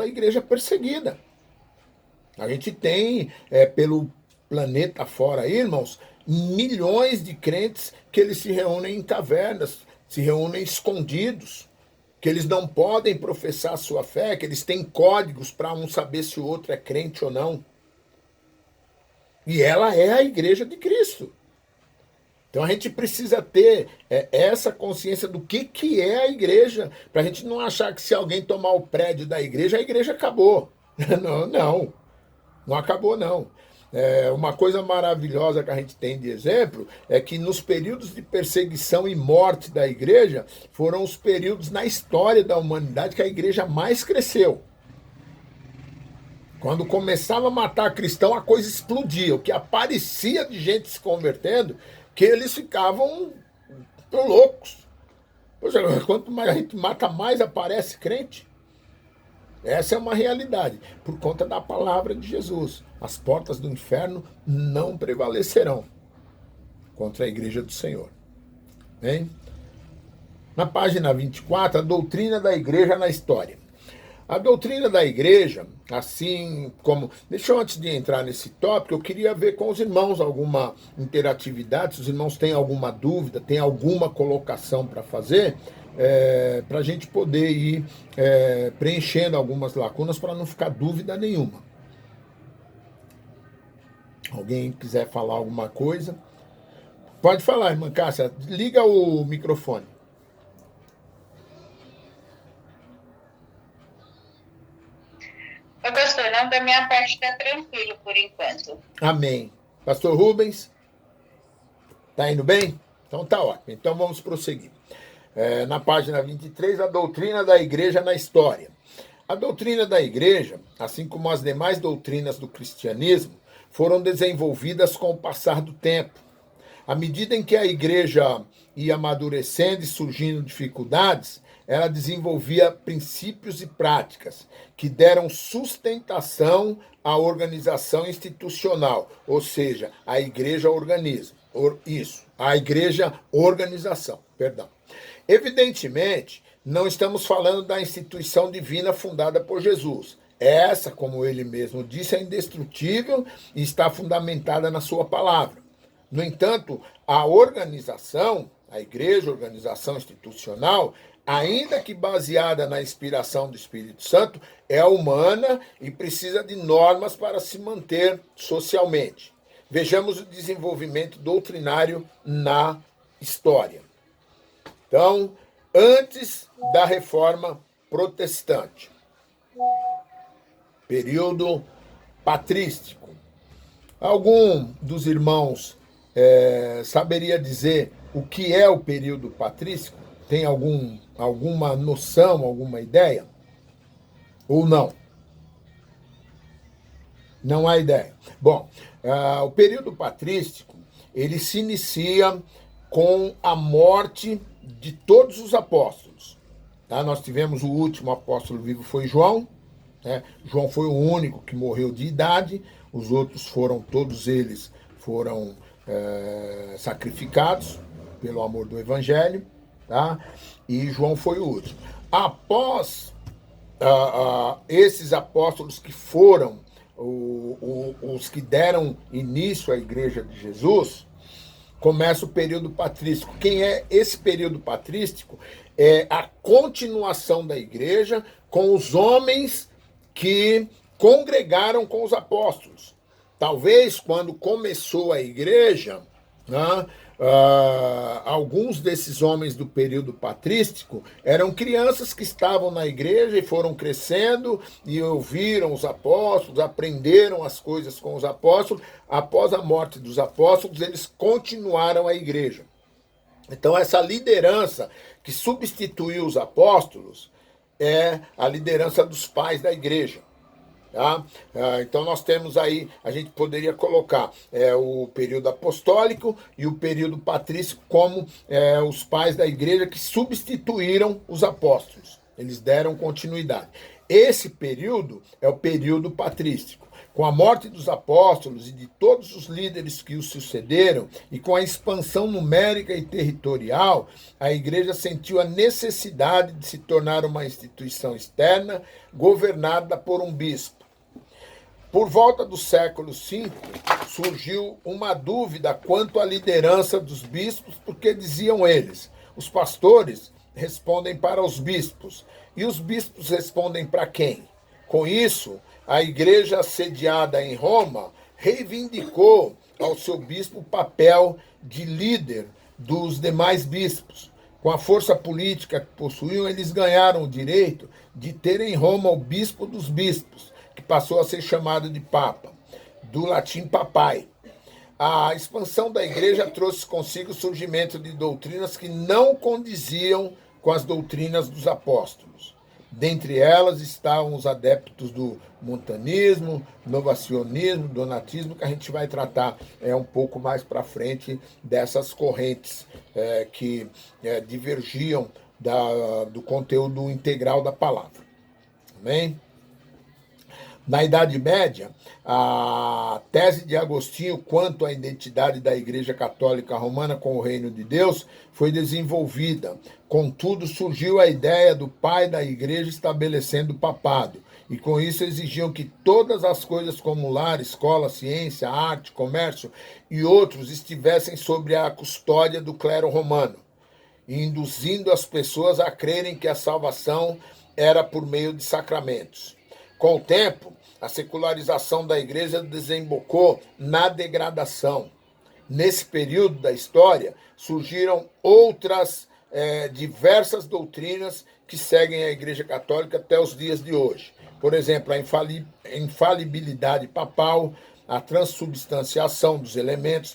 a igreja perseguida. A gente tem, pelo planeta fora aí, irmãos, milhões de crentes que eles se reúnem em tavernas, se reúnem escondidos, que eles não podem professar a sua fé, que eles têm códigos para um saber se o outro é crente ou não. E ela é a igreja de Cristo. Então a gente precisa ter essa consciência do que é a igreja, para a gente não achar que se alguém tomar o prédio da igreja, a igreja acabou. Não, não, não acabou não. Uma coisa maravilhosa que a gente tem de exemplo é que nos períodos de perseguição e morte da igreja foram os períodos na história da humanidade que a igreja mais cresceu. Quando começava a matar cristão, a coisa explodia. O que aparecia de gente se convertendo, que eles ficavam loucos. Poxa, quanto mais a gente mata, mais aparece crente. Essa é uma realidade, por conta da palavra de Jesus. As portas do inferno não prevalecerão contra a igreja do Senhor. Hein? Na página 24, a doutrina da igreja na história. A doutrina da igreja, assim como... Deixa eu, antes de entrar nesse tópico, eu queria ver com os irmãos alguma interatividade, se os irmãos têm alguma dúvida, têm alguma colocação para fazer, para a gente poder ir preenchendo algumas lacunas para não ficar dúvida nenhuma. Alguém quiser falar alguma coisa? Pode falar, irmã Cássia. Liga o microfone. Ô, pastor, não, da minha parte está tranquilo por enquanto. Amém. Pastor Rubens, tá indo bem? Então tá ótimo. Então vamos prosseguir. Na página 23, a doutrina da igreja na história. A doutrina da igreja, assim como as demais doutrinas do cristianismo, foram desenvolvidas com o passar do tempo. À medida em que a igreja ia amadurecendo e surgindo dificuldades, ela desenvolvia princípios e práticas que deram sustentação à organização institucional, ou seja, a igreja organismo. Isso, a igreja organização, perdão. Evidentemente, não estamos falando da instituição divina fundada por Jesus. Essa, como ele mesmo disse, é indestrutível e está fundamentada na sua palavra. No entanto, a organização, a igreja, a organização institucional, ainda que baseada na inspiração do Espírito Santo, é humana e precisa de normas para se manter socialmente. Vejamos o desenvolvimento doutrinário na história. Então, antes da reforma protestante, período patrístico. Algum dos irmãos saberia dizer o que é o período patrístico? Tem alguma noção, alguma ideia? Ou não? Não há ideia. Bom, o período patrístico, ele se inicia com a morte de todos os apóstolos. Tá? Nós tivemos o último apóstolo vivo, foi João. João foi o único que morreu de idade, os outros todos eles foram sacrificados pelo amor do evangelho, tá? E João foi o último. Após esses apóstolos que foram os que deram início à igreja de Jesus, começa o período patrístico. Quem é esse período patrístico? É a continuação da igreja com os homens que congregaram com os apóstolos. Talvez quando começou a igreja, né, alguns desses homens do período patrístico eram crianças que estavam na igreja e foram crescendo e ouviram os apóstolos, aprenderam as coisas com os apóstolos. Após a morte dos apóstolos, eles continuaram a igreja. Então, essa liderança que substituiu os apóstolos é a liderança dos pais da igreja. Tá? Então nós temos aí, a gente poderia colocar o período apostólico e o período patrístico como os pais da igreja que substituíram os apóstolos. Eles deram continuidade. Esse período é o período patrístico. Com a morte dos apóstolos e de todos os líderes que os sucederam, e com a expansão numérica e territorial, a igreja sentiu a necessidade de se tornar uma instituição externa, governada por um bispo. Por volta do século V, surgiu uma dúvida quanto à liderança dos bispos, porque diziam eles, os pastores respondem para os bispos, e os bispos respondem para quem? Com isso, a igreja sediada em Roma reivindicou ao seu bispo o papel de líder dos demais bispos. Com a força política que possuíam, eles ganharam o direito de ter em Roma o bispo dos bispos, que passou a ser chamado de Papa, do latim papai. A expansão da igreja trouxe consigo o surgimento de doutrinas que não condiziam com as doutrinas dos apóstolos. Dentre elas estavam os adeptos do montanismo, novacionismo, donatismo, que a gente vai tratar um pouco mais para frente dessas correntes que divergiam do conteúdo integral da palavra. Amém? Na Idade Média, a tese de Agostinho quanto à identidade da Igreja Católica Romana com o Reino de Deus foi desenvolvida. Contudo, surgiu a ideia do pai da Igreja estabelecendo o papado, e com isso exigiam que todas as coisas como lar, escola, ciência, arte, comércio e outros estivessem sob a custódia do clero romano, induzindo as pessoas a crerem que a salvação era por meio de sacramentos. Com o tempo, a secularização da igreja desembocou na degradação. Nesse período da história, surgiram outras diversas doutrinas que seguem a Igreja Católica até os dias de hoje. Por exemplo, a infalibilidade papal, a transubstanciação dos elementos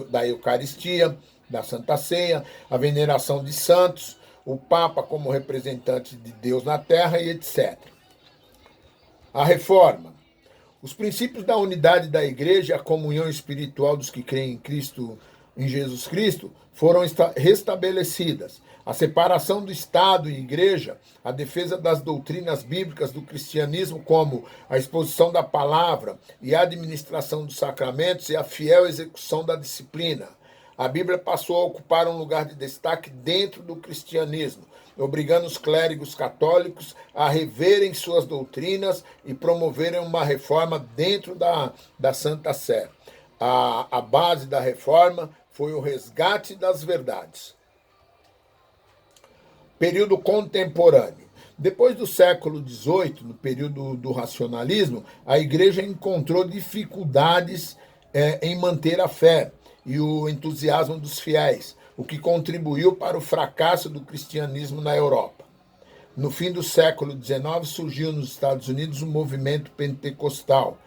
da Eucaristia, da Santa Ceia, a veneração de santos, o Papa como representante de Deus na Terra e etc. A reforma. Os princípios da unidade da igreja, a comunhão espiritual dos que creem em Cristo, em Jesus Cristo, foram restabelecidas. A separação do Estado e igreja, a defesa das doutrinas bíblicas do cristianismo, como a exposição da palavra e a administração dos sacramentos e a fiel execução da disciplina. A Bíblia passou a ocupar um lugar de destaque dentro do cristianismo, obrigando os clérigos católicos a reverem suas doutrinas e promoverem uma reforma dentro da Santa Sé. A base da reforma foi o resgate das verdades. Período contemporâneo. Depois do século XVIII, no período do racionalismo, a igreja encontrou dificuldades em manter a fé e o entusiasmo dos fiéis, o que contribuiu para o fracasso do cristianismo na Europa. No fim do século XIX, surgiu nos Estados Unidos um movimento pentecostal,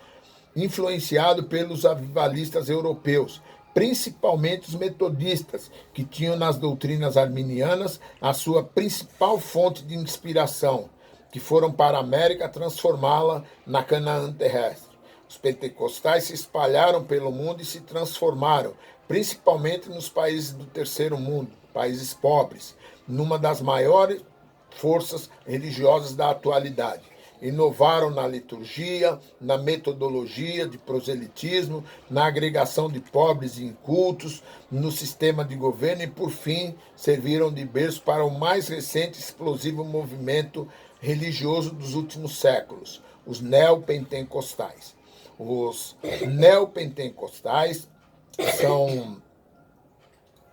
influenciado pelos avivalistas europeus, principalmente os metodistas, que tinham nas doutrinas arminianas a sua principal fonte de inspiração, que foram para a América transformá-la na Canaã terrestre. Os pentecostais se espalharam pelo mundo e se transformaram, principalmente nos países do terceiro mundo, países pobres, numa das maiores forças religiosas da atualidade. Inovaram na liturgia, na metodologia de proselitismo, na agregação de pobres e incultos, no sistema de governo e, por fim, serviram de berço para o mais recente e explosivo movimento religioso dos últimos séculos, os neopentecostais. Os neopentecostais são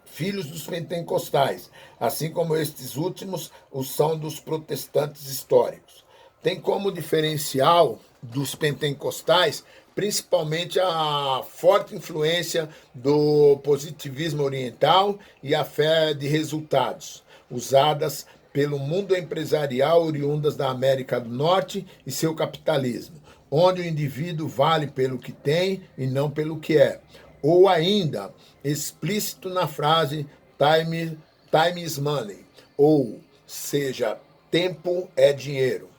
filhos dos pentecostais, assim como estes últimos os são dos protestantes históricos. Tem como diferencial dos pentecostais, principalmente a forte influência do positivismo oriental e a fé de resultados, usadas pelo mundo empresarial oriundas da América do Norte e seu capitalismo, onde o indivíduo vale pelo que tem e não pelo que é. Ou ainda, explícito na frase time is money, ou seja, tempo é dinheiro.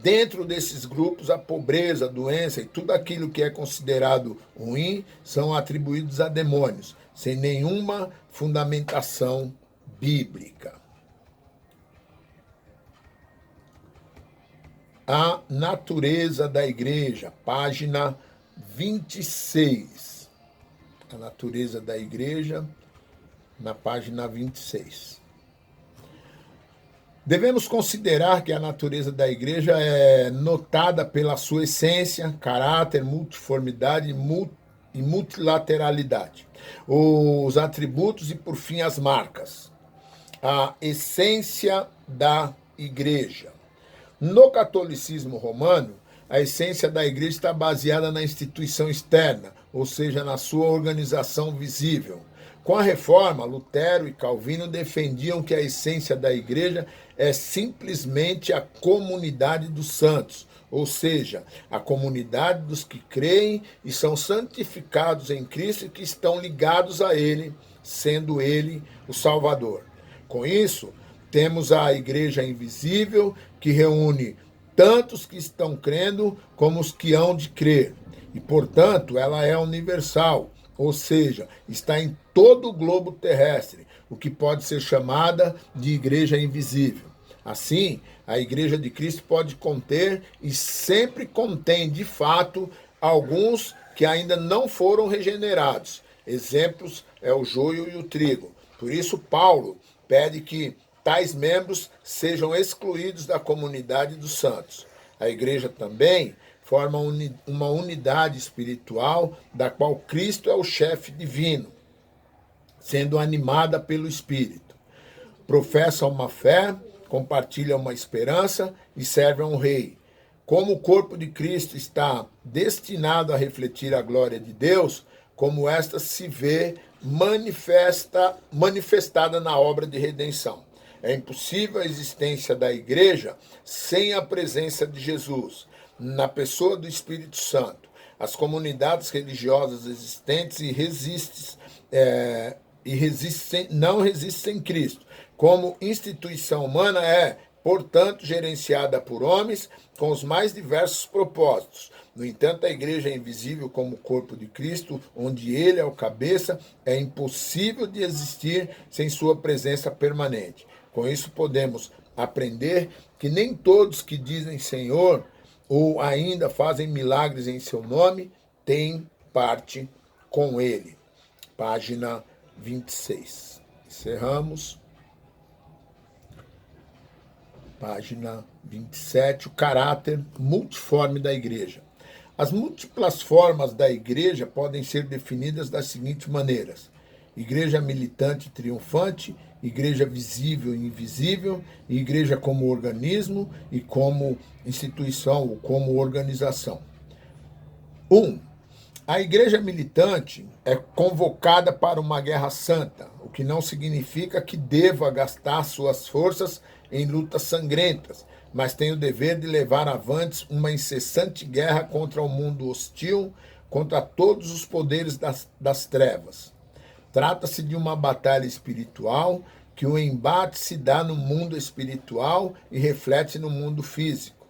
Dentro desses grupos, a pobreza, a doença e tudo aquilo que é considerado ruim são atribuídos a demônios, sem nenhuma fundamentação bíblica. a natureza da igreja, página 26. A natureza da igreja, na página 26. Devemos considerar que a natureza da igreja é notada pela sua essência, caráter, multiformidade e multilateralidade. Os atributos e, por fim, as marcas. A essência da igreja. No catolicismo romano, a essência da igreja está baseada na instituição externa, ou seja, na sua organização visível. Com a reforma, Lutero e Calvino defendiam que a essência da igreja é simplesmente a comunidade dos santos, ou seja, a comunidade dos que creem e são santificados em Cristo e que estão ligados a Ele, sendo Ele o Salvador. Com isso, temos a igreja invisível, que reúne tantos que estão crendo como os que hão de crer. E, portanto, ela é universal, ou seja, está em todo o globo terrestre, o que pode ser chamada de igreja invisível. Assim, a igreja de Cristo pode conter e sempre contém, de fato, alguns que ainda não foram regenerados. Exemplos é o joio e o trigo. Por isso, Paulo pede que tais membros sejam excluídos da comunidade dos santos. A igreja também forma uma unidade espiritual da qual Cristo é o chefe divino, sendo animada pelo Espírito. Professa uma fé, compartilha uma esperança e serve a um rei. Como o corpo de Cristo está destinado a refletir a glória de Deus, como esta se vê manifestada na obra de redenção. É impossível a existência da igreja sem a presença de Jesus, na pessoa do Espírito Santo. As comunidades religiosas existentes não resistem em Cristo. Como instituição humana portanto, gerenciada por homens com os mais diversos propósitos. No entanto, a igreja é invisível como o corpo de Cristo, onde ele é o cabeça, é impossível de existir sem sua presença permanente. Com isso, podemos aprender que nem todos que dizem Senhor ou ainda fazem milagres em seu nome têm parte com ele. Página 26. Encerramos. Página 27, o caráter multiforme da igreja. As múltiplas formas da igreja podem ser definidas das seguintes maneiras: igreja militante e triunfante, igreja visível e invisível, igreja como organismo e como instituição ou como organização. 1. A igreja militante é convocada para uma guerra santa, o que não significa que deva gastar suas forças em lutas sangrentas, mas tem o dever de levar avante uma incessante guerra contra o mundo hostil, contra todos os poderes das trevas. Trata-se de uma batalha espiritual, que o embate se dá no mundo espiritual e reflete no mundo físico.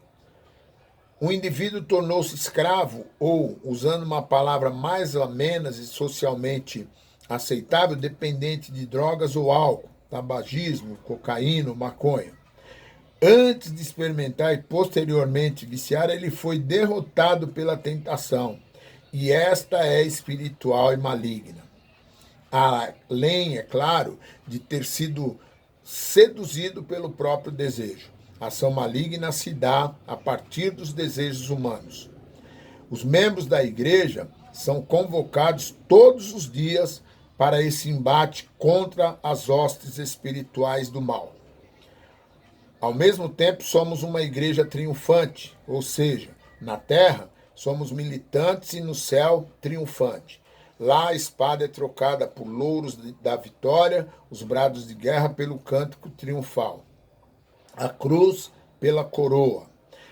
O indivíduo tornou-se escravo, ou, usando uma palavra mais amena e socialmente aceitável, dependente de drogas ou álcool, tabagismo, cocaína, maconha. Antes de experimentar e posteriormente viciar, ele foi derrotado pela tentação. E esta é espiritual e maligna. Além, é claro, de ter sido seduzido pelo próprio desejo. A ação maligna se dá a partir dos desejos humanos. Os membros da igreja são convocados todos os dias para esse embate contra as hostes espirituais do mal. Ao mesmo tempo, somos uma igreja triunfante, ou seja, na terra somos militantes e no céu triunfante. Lá a espada é trocada por louros da vitória, os brados de guerra pelo cântico triunfal. A cruz pela coroa.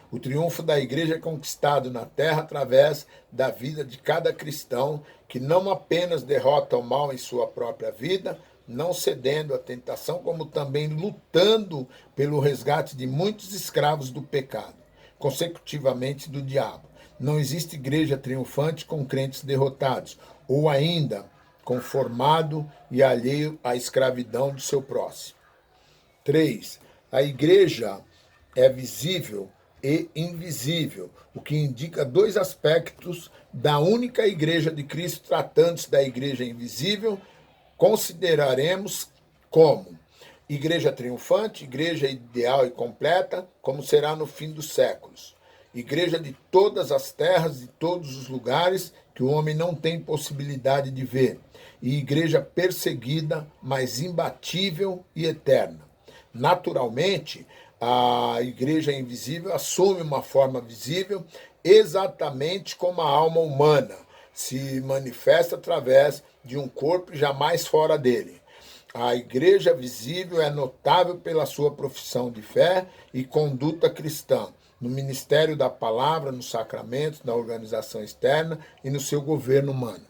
O triunfo da igreja é conquistado na terra através da vida de cada cristão, que não apenas derrota o mal em sua própria vida, não cedendo à tentação, como também lutando pelo resgate de muitos escravos do pecado, consecutivamente do diabo. Não existe igreja triunfante com crentes derrotados, ou ainda conformado e alheio à escravidão do seu próximo. 3. A igreja é visível e invisível, o que indica dois aspectos da única igreja de Cristo. Tratando-se da igreja invisível, consideraremos como igreja triunfante, igreja ideal e completa, como será no fim dos séculos. Igreja de todas as terras, de todos os lugares que o homem não tem possibilidade de ver. E igreja perseguida, mas imbatível e eterna. Naturalmente, a igreja invisível assume uma forma visível, exatamente como a alma humana se manifesta através de um corpo e jamais fora dele. A igreja visível é notável pela sua profissão de fé e conduta cristã, no ministério da palavra, nos sacramentos, na organização externa e no seu governo humano.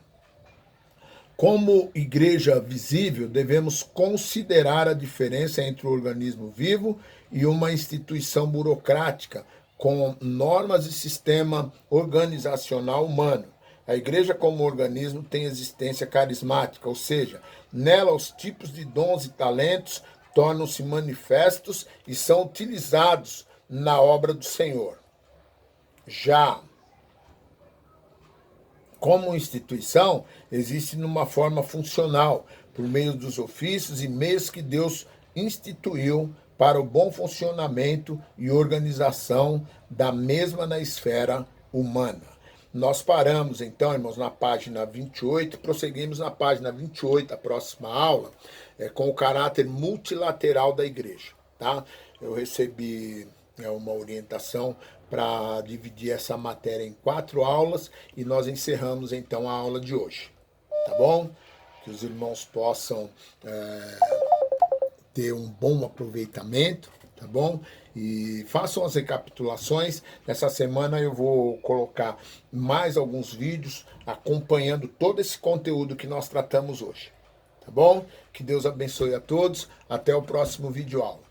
Como igreja visível, devemos considerar a diferença entre o organismo vivo e uma instituição burocrática, com normas e sistema organizacional humano. A igreja, como organismo, tem existência carismática, ou seja, nela os tipos de dons e talentos tornam-se manifestos e são utilizados na obra do Senhor. Já como instituição, existe numa forma funcional, por meio dos ofícios e meios que Deus instituiu para o bom funcionamento e organização da mesma na esfera humana. Nós paramos, então, irmãos, na página 28, prosseguimos na página 28, a próxima aula, com o caráter multilateral da igreja. Tá? Eu recebi uma orientação para dividir essa matéria em 4 aulas e nós encerramos, então, a aula de hoje. Tá bom? Que os irmãos possam ter um bom aproveitamento, tá bom? E façam as recapitulações. Nessa semana eu vou colocar mais alguns vídeos acompanhando todo esse conteúdo que nós tratamos hoje. Tá bom? Que Deus abençoe a todos. Até o próximo vídeo aula.